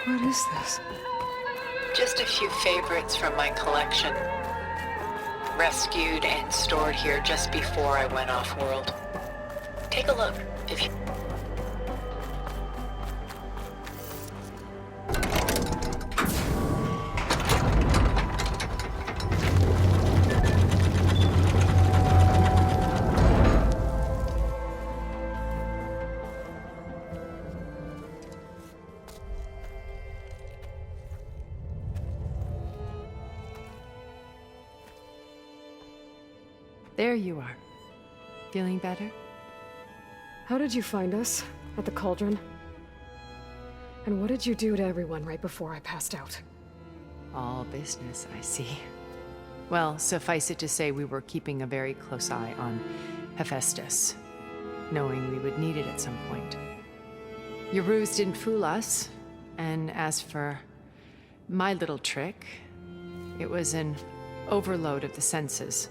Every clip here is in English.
What is this? Just a few favorites from my collection. Rescued and stored here just before I went off-world. Take a look, if you... There you are. Feeling better? How did you find us? At the Cauldron? And what did you do to everyone right before I passed out? All business, I see. Well, suffice it to say we were keeping a very close eye on Hephaestus, knowing we would need it at some point. Your ruse didn't fool us, and as for my little trick, it was an overload of the senses,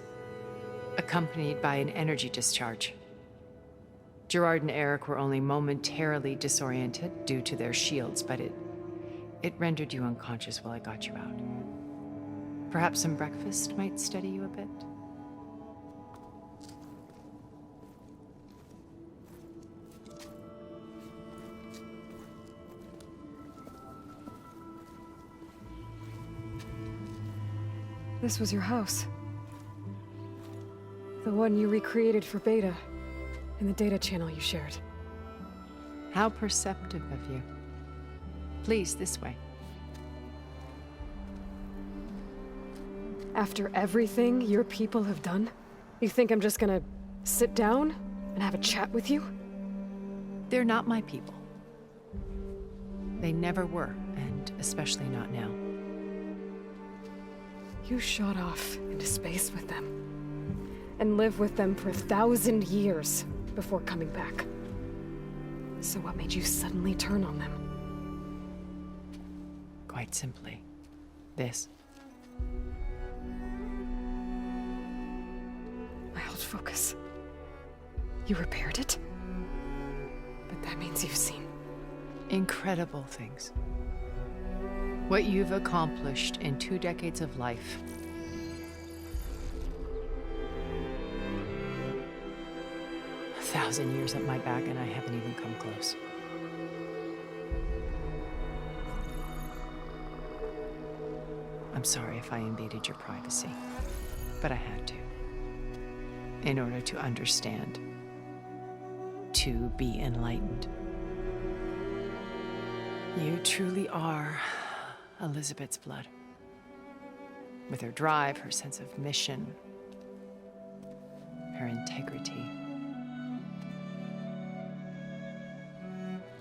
accompanied by an energy discharge. Gerard and Eric were only momentarily disoriented due to their shields, but it rendered you unconscious while I got you out. Perhaps some breakfast might steady you a bit? This was your house. The one you recreated for Beta, in the data channel you shared. How perceptive of you. Please, this way. After everything your people have done, you think I'm just gonna sit down and have a chat with you? They're not my people. They never were, and especially not now. You shot off into space with them, and lived with them for 1,000 years before coming back. So what made you suddenly turn on them? Quite simply, this. My old focus. You repaired it? But that means you've seen Incredible things. What you've accomplished in 2 decades of life. 1,000 years at my back, and I haven't even come close. I'm sorry if I invaded your privacy, but I had to. In order to understand, to be enlightened. You truly are Elizabeth's blood. With her drive, her sense of mission, her integrity.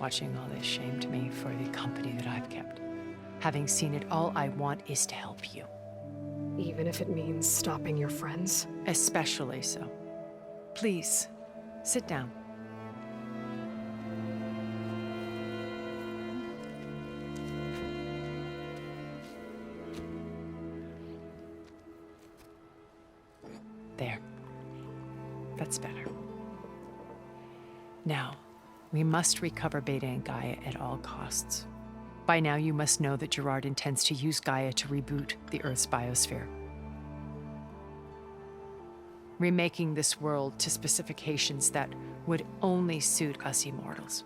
Watching all this shamed me for the company that I've kept. Having seen it, all I want is to help you. even if it means stopping your friends? Especially so. Please, sit down. There. That's better. Now, we must recover Beta and Gaia at all costs. By now, you must know that Gerard intends to use Gaia to reboot the Earth's biosphere. Remaking this world to specifications that would only suit us immortals.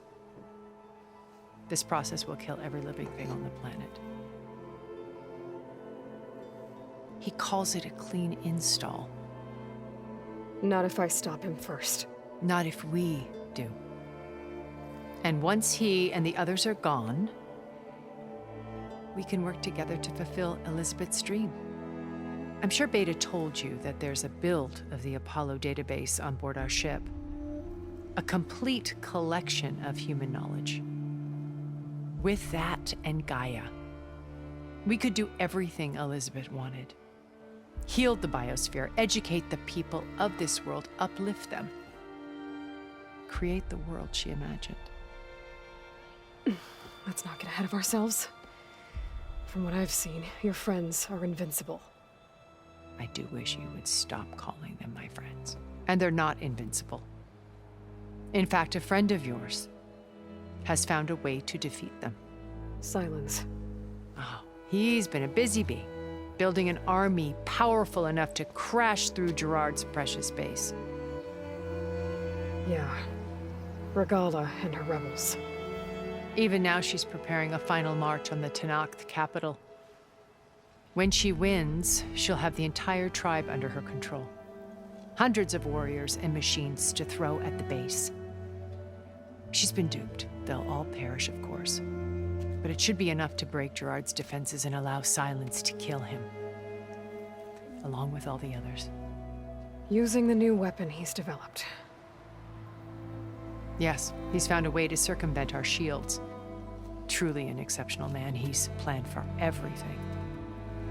This process will kill every living thing on the planet. He calls it a clean install. Not if I stop him first. Not if we do. And once he and the others are gone, we can work together to fulfill Elizabeth's dream. I'm sure Beta told you that there's a build of the Apollo database on board our ship. A complete collection of human knowledge. With that and Gaia, we could do everything Elizabeth wanted. Heal the biosphere, educate the people of this world, uplift them. Create the world she imagined. Let's not get ahead of ourselves. From what I've seen, your friends are invincible. I do wish you would stop calling them my friends. And they're not invincible. In fact, a friend of yours has found a way to defeat them. Silence. Oh, he's been a busy bee, building an army powerful enough to crash through Gerard's precious base. Yeah. Regala and her rebels. Even now, she's preparing a final march on the Tenakth capital. When she wins, she'll have the entire tribe under her control. Hundreds of warriors and machines to throw at the base. She's been duped. They'll all perish, of course. But it should be enough to break Gerard's defenses and allow Silence to kill him. Along with all the others. Using the new weapon he's developed. Yes, he's found a way to circumvent our shields. Truly an exceptional man. He's planned for everything.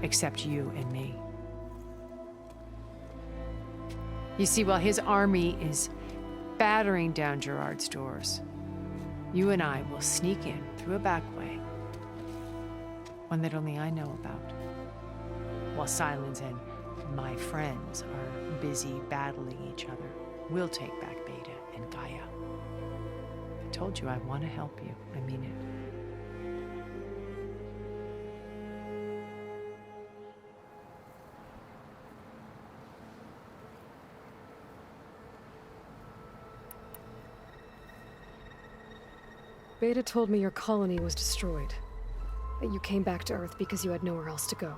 Except you and me. You see, while his army is battering down Gerard's doors, you and I will sneak in through a back way. One that only I know about. While Silence and my friends are busy battling each other, we'll take back Beta and Gaia. I told you I want to help you. I mean it. Beta told me your colony was destroyed. That you came back to Earth because you had nowhere else to go.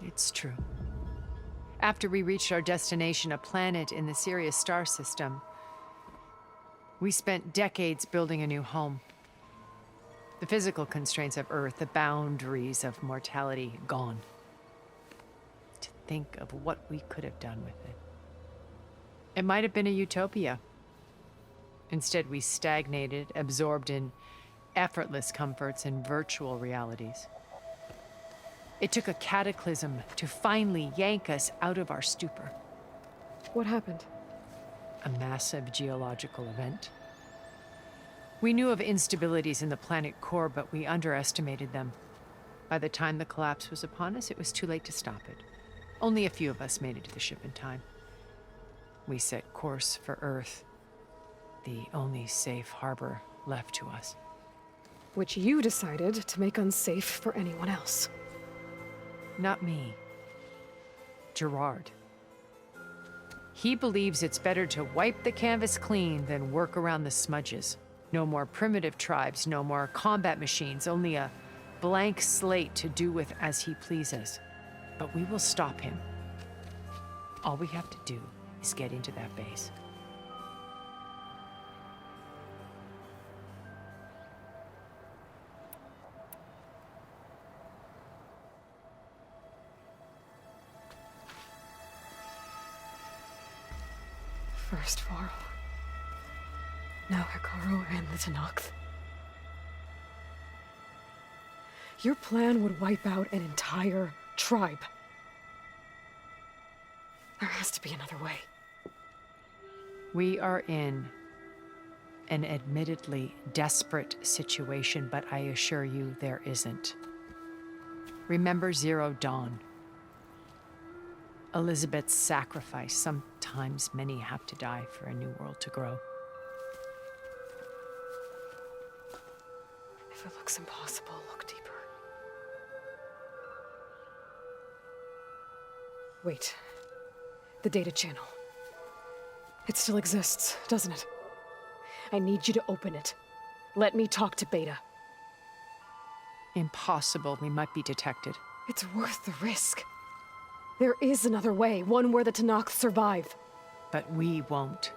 It's true. After we reached our destination, a planet in the Sirius star system, we spent decades building a new home. The physical constraints of Earth, the boundaries of mortality, gone. To think of what we could have done with it. It might have been a utopia. Instead, we stagnated, absorbed in effortless comforts and virtual realities. It took a cataclysm to finally yank us out of our stupor. What happened? A massive geological event. We knew of instabilities in the planet core, but we underestimated them. By the time the collapse was upon us, it was too late to stop it. Only a few of us made it to the ship in time. We set course for Earth, the only safe harbor left to us. Which you decided to make unsafe for anyone else. Not me. Gerard. He believes it's better to wipe the canvas clean than work around the smudges. No more primitive tribes, no more combat machines, only a blank slate to do with as he pleases. But we will stop him. All we have to do is get into that base. First Varl. Now Hekarro and the Tenakth. Your plan would wipe out an entire tribe. There has to be another way. We are in an admittedly desperate situation, but I assure you there isn't. Remember Zero Dawn. Elizabeth's sacrifice. Sometimes many have to die for a new world to grow. If it looks impossible, look deeper. Wait. The data channel. It still exists, doesn't it? I need you to open it. Let me talk to Beta. Impossible. We might be detected. It's worth the risk. There is another way, one where the Tenakth survive. But we won't.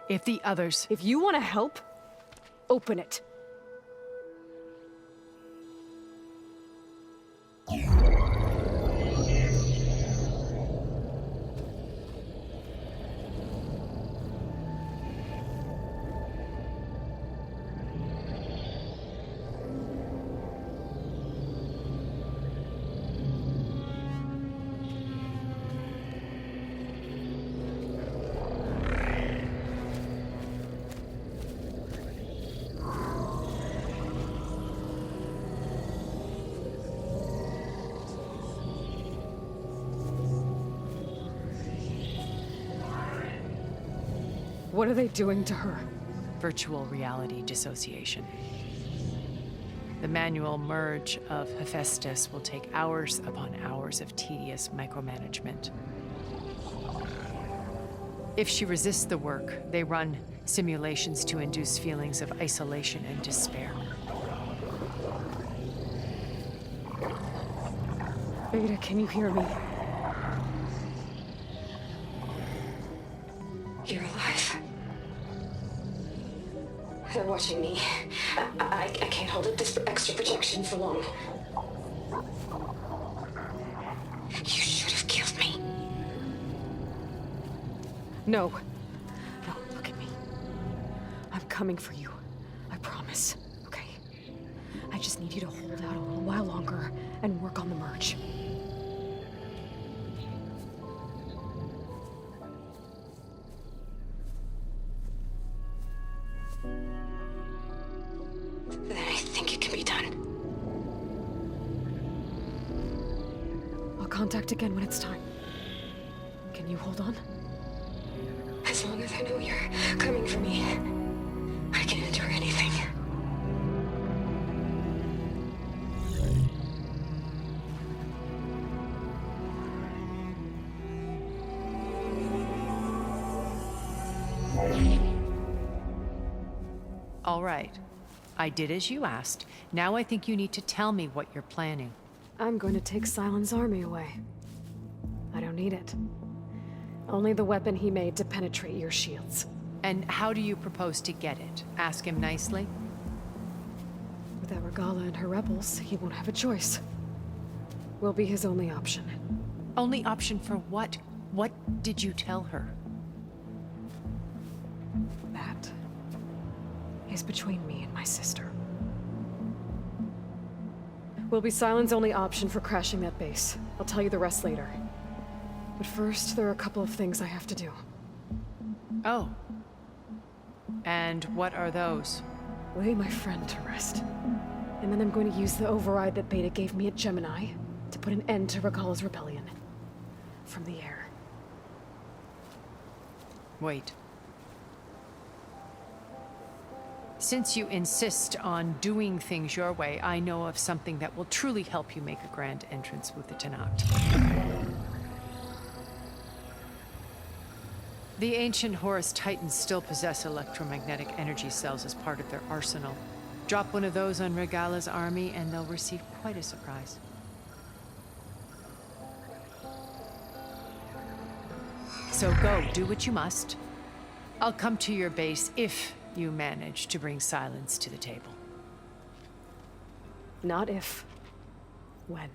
If the others... If you want to help, open it. What are they doing to her? Virtual reality dissociation. The manual merge of Hephaestus will take hours upon hours of tedious micromanagement. If she resists the work, they run simulations to induce feelings of isolation and despair. Beta, can you hear me? You're alive. They're watching me. I can't hold up this extra protection for long. You should have killed me. No. No, look at me. I'm coming for you. I promise. Okay? I just need you to hold out a little while longer and work on the merge. Then I think it can be done. I'll contact again when it's time. Can you hold on? As long as I know you're coming for me, I can endure anything. All right. I did as you asked. Now I think you need to tell me what you're planning. I'm going to take Sylens' army away. I don't need it. Only the weapon he made to penetrate your shields. And how do you propose to get it? Ask him nicely? With Argala and her rebels, he won't have a choice. We'll be his only option. Only option for what? What did you tell her? That is between me and my sister. Will be Sylens' only option for crashing that base. I'll tell you the rest later. But first, there are a couple of things I have to do. Oh. And what are those? Lay my friend to rest. And then I'm going to use the override that Beta gave me at Gemini to put an end to Regala's rebellion. From the air. Wait. Since you insist on doing things your way, I know of something that will truly help you make a grand entrance with the Tenakth. The ancient Horus Titans still possess electromagnetic energy cells as part of their arsenal. Drop one of those on Regala's army and they'll receive quite a surprise. So go, do what you must. I'll come to your base if you manage to bring Sylens to the table. Not if. When.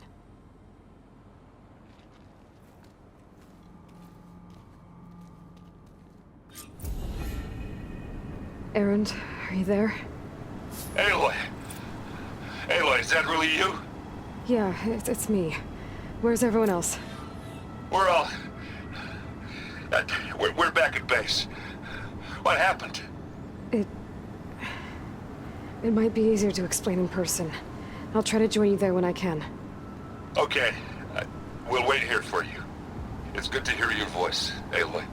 Erend, are you there? Aloy! Aloy, is that really you? Yeah, it's me. Where's everyone else? We're all... we're back at base. What happened? It might be easier to explain in person. I'll try to join you there when I can. Okay. We'll wait here for you. It's good to hear your voice, Aloy.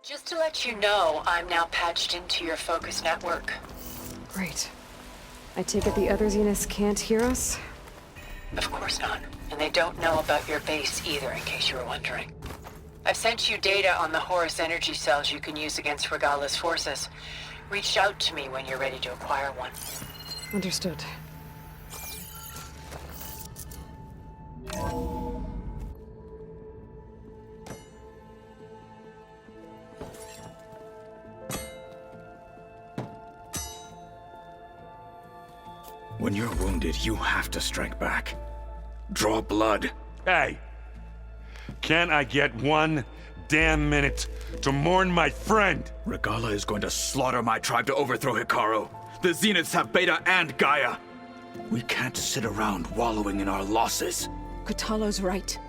Just to let you know, I'm now patched into your focus network. Great. I take it the other Zeniths can't hear us? Of course not. And they don't know about your base either, in case you were wondering. I've sent you data on the Horus energy cells you can use against Regala's forces. Reach out to me when you're ready to acquire one. Understood. When you're wounded, you have to strike back. Draw blood. Hey! Can't I get one damn minute to mourn my friend? Regala is going to slaughter my tribe to overthrow Hikaru. The Zeniths have Beta and Gaia. We can't sit around wallowing in our losses. Kotallo's right.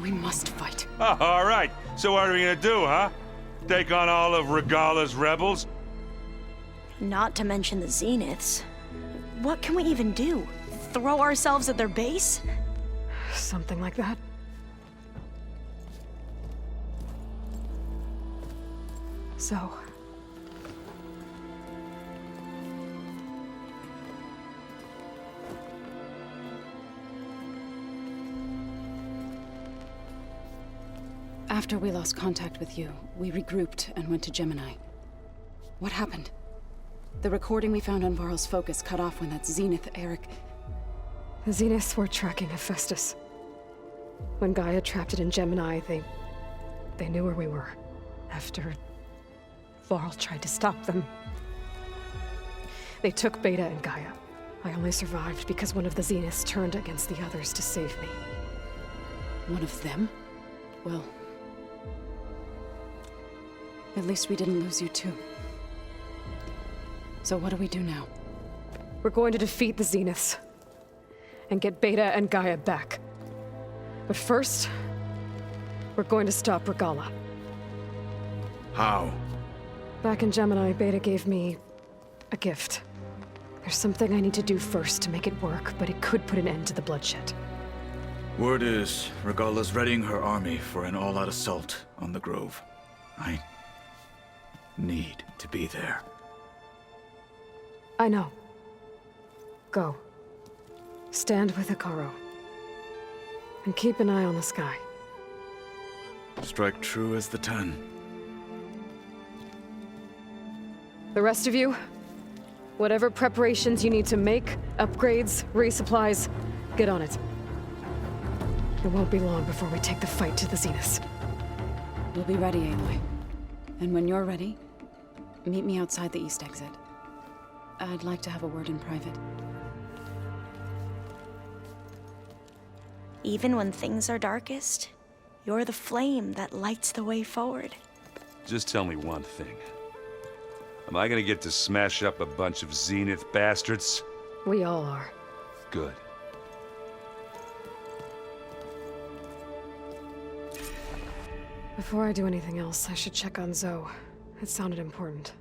We must fight. Oh, all right. So what are we gonna do, huh? Take on all of Regala's rebels? Not to mention the Zeniths. What can we even do? Throw ourselves at their base? Something like that. So... After we lost contact with you, we regrouped and went to Gemini. What happened? The recording we found on Varl's focus cut off when that Zenith, Eric... The Zeniths were tracking Hephaestus. When Gaia trapped it in Gemini, they knew where we were. After... Varl tried to stop them. They took Beta and Gaia. I only survived because one of the Zeniths turned against the others to save me. One of them? Well... At least we didn't lose you too. So what do we do now? We're going to defeat the Zeniths. And get Beta and Gaia back. But first... we're going to stop Regala. How? Back in Gemini, Beta gave me... a gift. There's something I need to do first to make it work, but it could put an end to the bloodshed. Word is, Regala's readying her army for an all-out assault on the Grove. I need to be there. I know. Go. Stand with Hikaru. And keep an eye on the sky. Strike true as the 10. The rest of you, whatever preparations you need to make, upgrades, resupplies, get on it. It won't be long before we take the fight to the Zeniths. We'll be ready, Aloy. And when you're ready, meet me outside the east exit. I'd like to have a word in private. Even when things are darkest, you're the flame that lights the way forward. Just tell me one thing. Am I gonna get to smash up a bunch of Zenith bastards? We all are. Good. Before I do anything else, I should check on Zoe. It sounded important.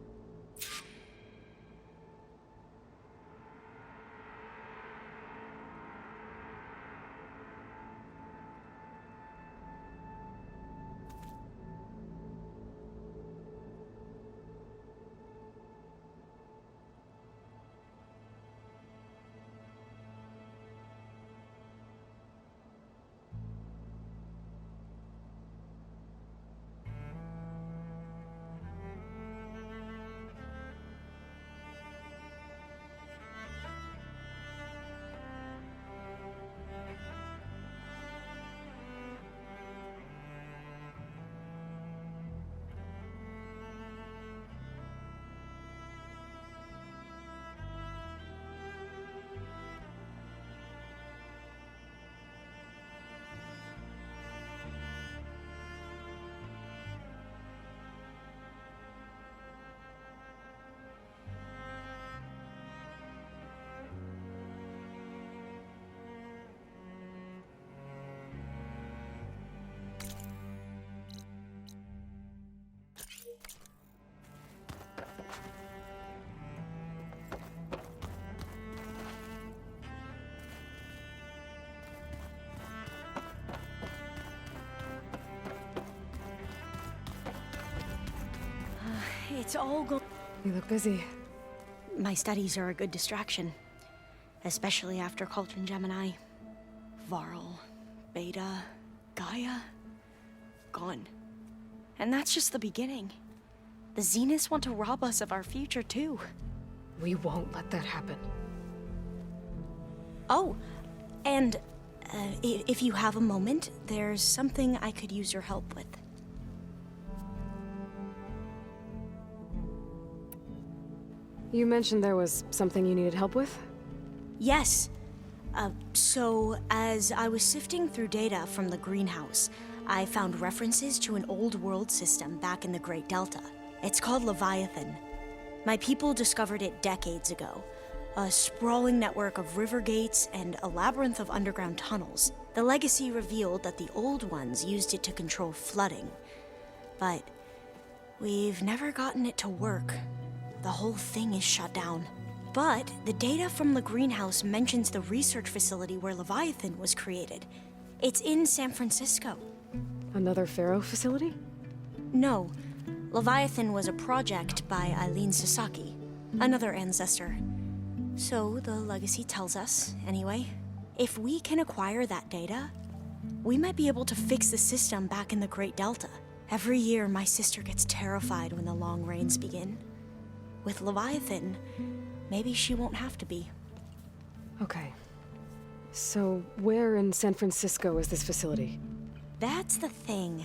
it's all go- You look busy. My studies are a good distraction. Especially after Cauldron Gemini. Varl, Beta, Gaia, gone. And that's just the beginning. The Zeniths want to rob us of our future, too. We won't let that happen. Oh, and if you have a moment, there's something I could use your help with. You mentioned there was something you needed help with? Yes. So, as I was sifting through data from the greenhouse, I found references to an old world system back in the Great Delta. It's called Leviathan. My people discovered it decades ago. A sprawling network of river gates and a labyrinth of underground tunnels. The legacy revealed that the old ones used it to control flooding. But we've never gotten it to work. The whole thing is shut down. But the data from the greenhouse mentions the research facility where Leviathan was created. It's in San Francisco. Another Pharaoh facility? No. Leviathan was a project by Eileen Sasaki, another ancestor. So the legacy tells us, anyway, if we can acquire that data, we might be able to fix the system back in the Great Delta. Every year, my sister gets terrified when the long rains begin. With Leviathan, maybe she won't have to be. Okay. So, where in San Francisco is this facility? That's the thing.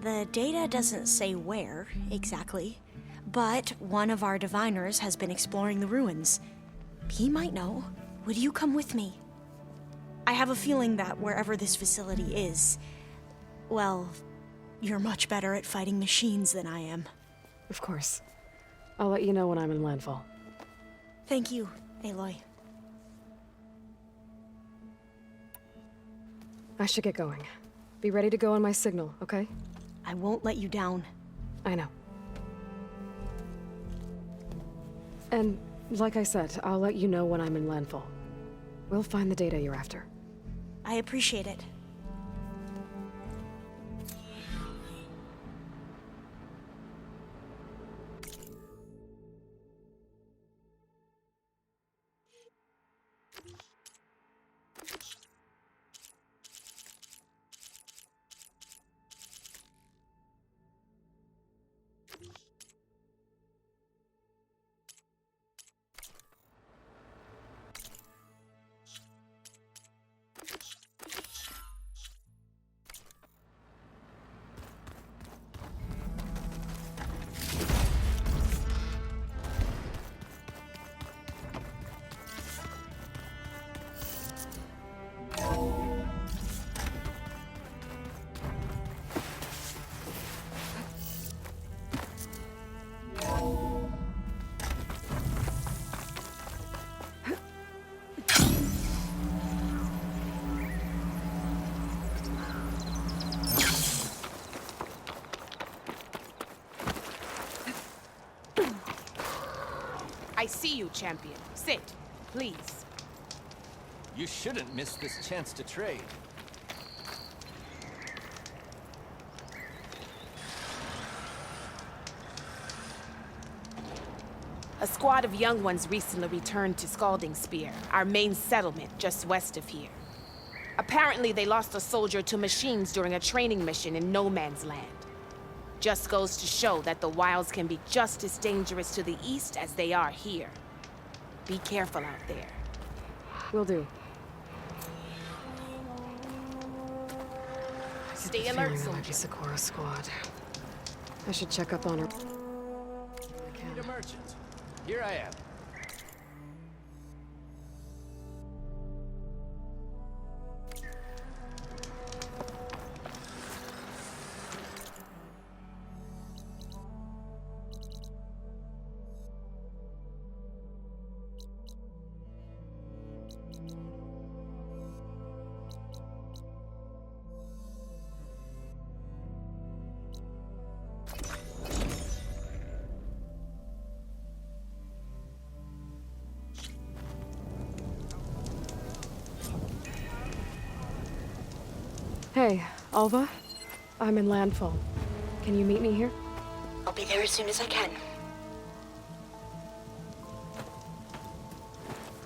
The data doesn't say where, exactly. But one of our diviners has been exploring the ruins. He might know. Would you come with me? I have a feeling that wherever this facility is, well, you're much better at fighting machines than I am. Of course. I'll let you know when I'm in landfall. Thank you, Aloy. I should get going. Be ready to go on my signal, okay? I won't let you down. I know. And, like I said, I'll let you know when I'm in landfall. We'll find the data you're after. I appreciate it. I see you, champion. Sit, please. You shouldn't miss this chance to trade. A squad of young ones recently returned to Scalding Spear, our main settlement just west of here. Apparently, they lost a soldier to machines during a training mission in No Man's Land. Just goes to show that the wilds can be just as dangerous to the east as they are here. Be careful out there. Will do. Stay alert, soldier. Sakura squad. I should check up on her. Need a merchant. Here I am. Hey, Alva. I'm in landfall. Can you meet me here? I'll be there as soon as I can.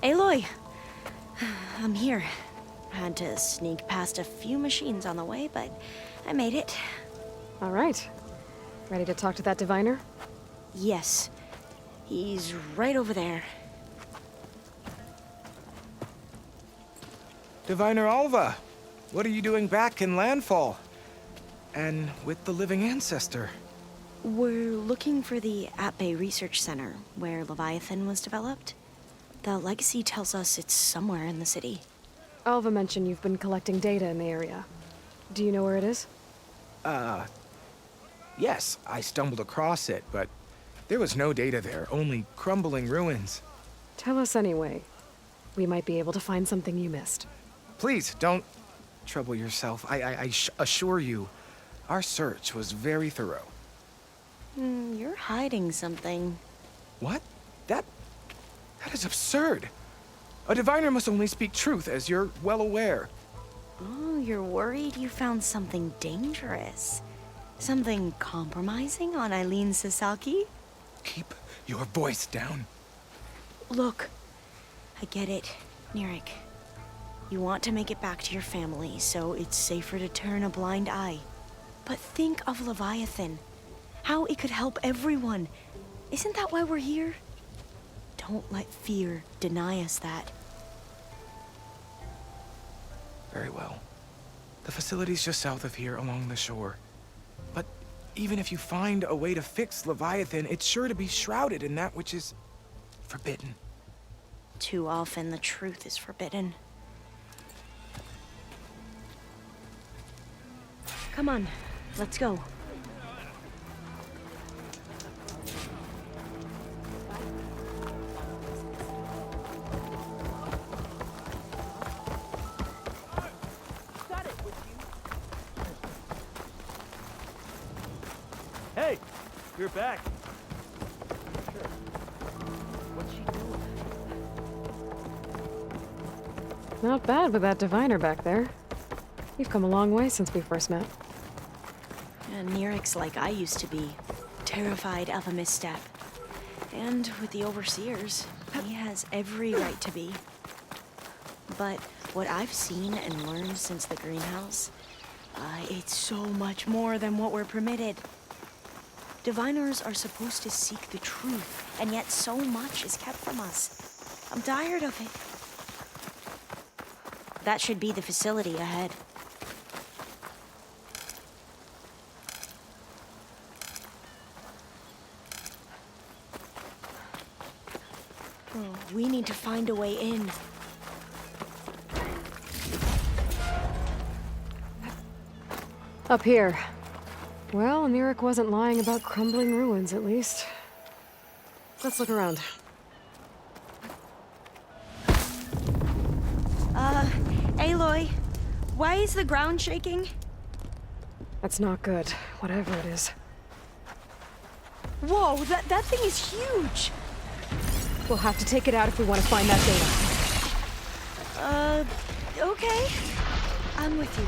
Aloy! I'm here. Had to sneak past a few machines on the way, but I made it. All right. Ready to talk to that diviner? Yes. He's right over there. Diviner Alva, what are you doing back in Landfall? And with the living ancestor? We're looking for the Atbay Research Center, where Leviathan was developed. The legacy tells us it's somewhere in the city. Alva mentioned you've been collecting data in the area. Do you know where it is? Yes, I stumbled across it, but there was no data there, only crumbling ruins. Tell us anyway. We might be able to find something you missed. Please, don't trouble yourself. I assure you, our search was very thorough. You're hiding something. What? That is absurd. A diviner must only speak truth, as you're well aware. Oh, you're worried you found something dangerous? Something compromising on Eileen Sasaki? Keep your voice down. Look, I get it, Nirik. You want to make it back to your family, so it's safer to turn a blind eye. But think of Leviathan. How it could help everyone. Isn't that why we're here? Don't let fear deny us that. Very well. The facility's just south of here, along the shore. But even if you find a way to fix Leviathan, it's sure to be shrouded in that which is forbidden. Too often the truth is forbidden. Come on, let's go. Hey, you're back. Not bad with that diviner back there. You've come a long way since we first met. And Nirik's like I used to be, terrified of a misstep. And with the Overseers, he has every right to be. But what I've seen and learned since the greenhouse, it's so much more than what we're permitted. Diviners are supposed to seek the truth, and yet so much is kept from us. I'm tired of it. That should be the facility ahead. We need to find a way in. Up here. Well, Nirik wasn't lying about crumbling ruins, at least. Let's look around. Aloy, why is the ground shaking? That's not good, whatever it is. Whoa, that thing is huge! We'll have to take it out if we want to find that data. Okay. I'm with you.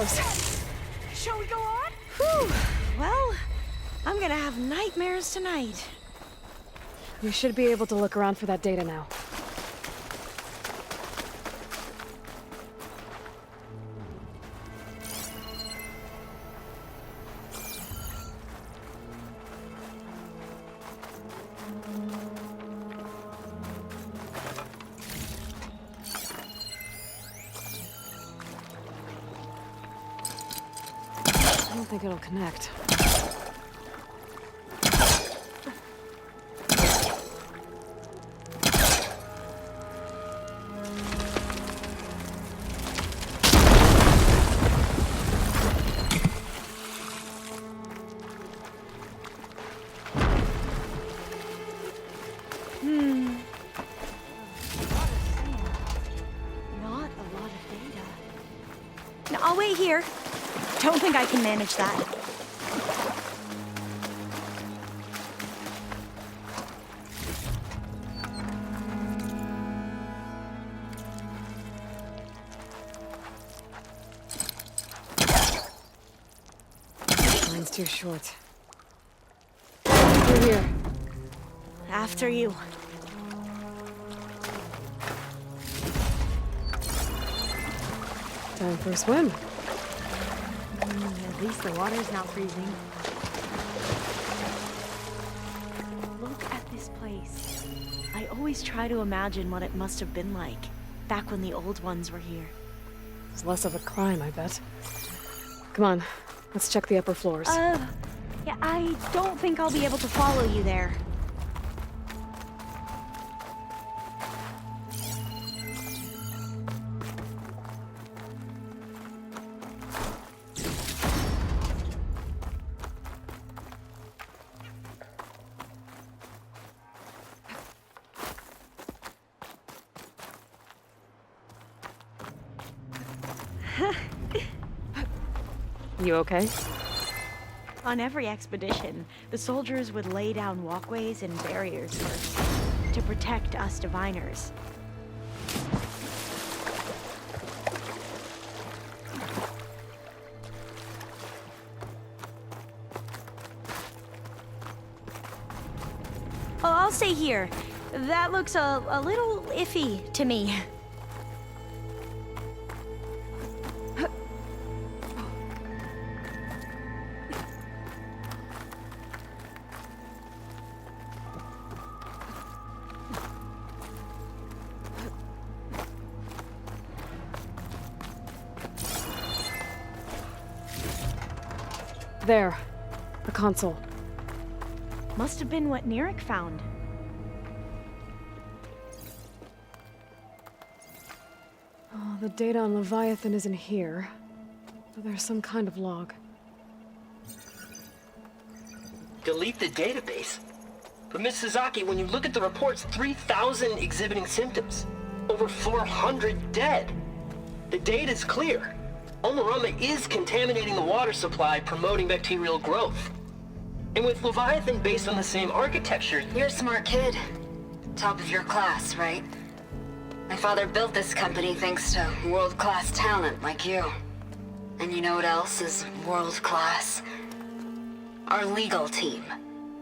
goes. Shall we go on? Whew. Well, I'm gonna have nightmares tonight. We should be able to look around for that data now. I don't think it'll connect. Not a lot of data. No, I'll wait here. Don't think I can manage that. Mine's too short. Through here. After you. Time for a swim. At least the water's not freezing. Look at this place. I always try to imagine what it must have been like back when the old ones were here. It's less of a climb, I bet. Come on, let's check the upper floors. Yeah, I don't think I'll be able to follow you there. You okay? On every expedition, the soldiers would lay down walkways and barriers first to protect us diviners. Oh, I'll stay here. That looks a little iffy to me. There. The console. Must have been what Nirik found. Oh, the data on Leviathan isn't here. But there's some kind of log. Delete the database? But Miss Sasaki, when you look at the reports, 3,000 exhibiting symptoms. Over 400 dead. The data's clear. Omurama is contaminating the water supply, promoting bacterial growth. And with Leviathan based on the same architecture... You're a smart kid. Top of your class, right? My father built this company thanks to world-class talent like you. And you know what else is world-class? Our legal team.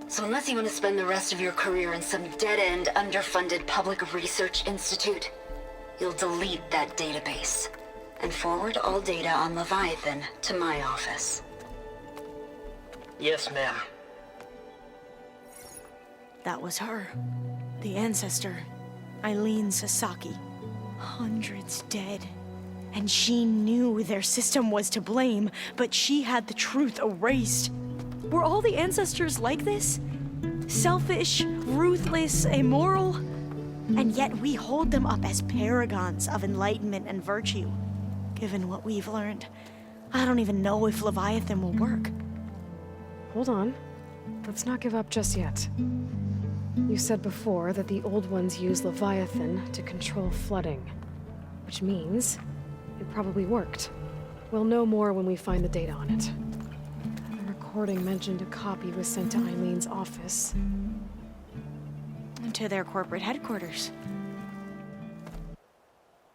So unless you want to spend the rest of your career in some dead-end, underfunded public research institute, you'll delete that database and forward all data on Leviathan to my office. Yes, ma'am. That was her. The ancestor, Eileen Sasaki. Hundreds dead. And she knew their system was to blame, but she had the truth erased. Were all the ancestors like this? Selfish, ruthless, immoral? And yet we hold them up as paragons of enlightenment and virtue. Given what we've learned, I don't even know if Leviathan will work. Hold on. Let's not give up just yet. You said before that the old ones use Leviathan to control flooding. Which means it probably worked. We'll know more when we find the data on it. The recording mentioned a copy was sent to Eileen's office. To their corporate headquarters.